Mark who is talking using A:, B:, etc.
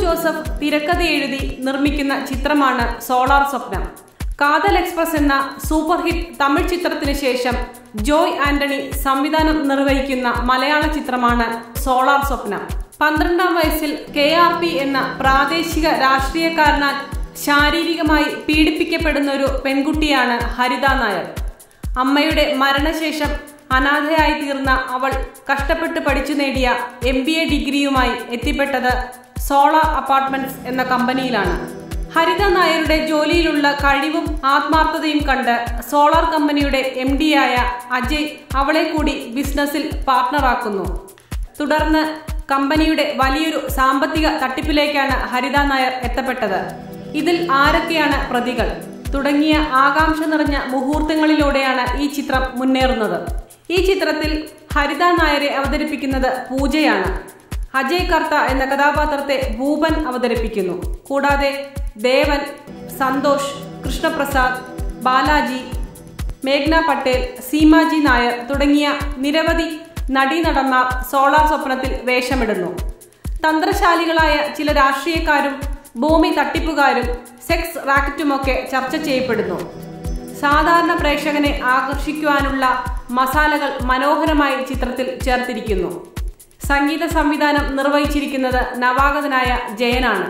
A: Joseph തിരക്കഥ എഴുതി നിർമ്മിക്കുന്ന ചിത്രമാണ് സോളാർ സ്വപ്നം. കാതൽ എക്സ്പ്രസ് എന്ന സൂപ്പർ ഹിറ്റ് തമിഴ് ചിത്രത്തിന് ശേഷം ജോയ് ആന്റണി സംവിധാനം നിർവഹിക്കുന്ന മലയാള ചിത്രമാണ് സോളാർ സ്വപ്നം. 12ാം വയസ്സിൽ KRP എന്ന പ്രാദേശിക രാഷ്ട്രീയക്കാരനാൽ ശാരീരികമായി പീഡിപ്പിക്കപ്പെടുന്ന ഒരു പെൺകുട്ടിയാണ് ഹരിത നായർ. അമ്മയുടെ മരണശേഷം അനാഥയായി തീർന്ന അവൾ കഷ്ടപ്പെട്ട് പഠിച്ചു നേടിയ MBA ഡിഗ്രിയുമായി എത്തിപ്പെട്ടത് സോളാർ അപ്പാർട്ട്മെന്റ്സ് എന്ന കമ്പനിയിലാണ്. ഹരിത നായരുടെ ജോലിയിലുള്ള കഴിവും ആത്മാർത്ഥതയും കണ്ട് സോളാർ കമ്പനിയുടെ MD-യായ അജയ് അവളെ കൂടി ബിസിനസ്സിൽ പാർട്ട്ണറാക്കുന്നു. തുടർന്ന് കമ്പനിയുടെ വലിയൊരു സാമ്പത്തിക തട്ടിപ്പിലേക്കാണ് ഹരിത നായർ എത്തപ്പെട്ടത്. ഇതിൽ ആരൊക്കെയാണ് പ്രതികൾ തുടങ്ങിയ ആകാംക്ഷ നിറഞ്ഞ മുഹൂർത്തങ്ങളിലൂടെയാണ് ഈ ചിത്രം മുന്നേറുന്നത്. ഈ ചിത്രത്തിൽ ഹരിത നായരെ അവതരിപ്പിക്കുന്നത് പൂജയാണ്. അജയ് കർത്ത എന്ന കഥാപാത്രത്തെ ഭൂപൻ അവതരിപ്പിക്കുന്നു. കൂടാതെ ദേവൻ, സന്തോഷ്, കൃഷ്ണപ്രസാദ്, ബാലാജി, മേഘ്ന പട്ടേൽ, സീമാജി നായർ തുടങ്ങിയ നിരവധി നടീനടന്മാർ സോളാർ സ്വപ്നത്തിൽ വേഷമിടുന്നു. തന്ത്രശാലികളായ ചില രാഷ്ട്രീയക്കാരും ഭൂമി തട്ടിപ്പുകാരും സെക്സ് റാക്കറ്റുമൊക്കെ ചർച്ച ചെയ്യപ്പെടുന്നു. സാധാരണ പ്രേക്ഷകനെ ആകർഷിക്കുവാനുള്ള മസാലകൾ മനോഹരമായി ചിത്രത്തിൽ ചേർത്തിരിക്കുന്നു. സംഗീത സംവിധാനം നിർവഹിച്ചിരിക്കുന്നത് നവാഗതനായ ജയനാണ്.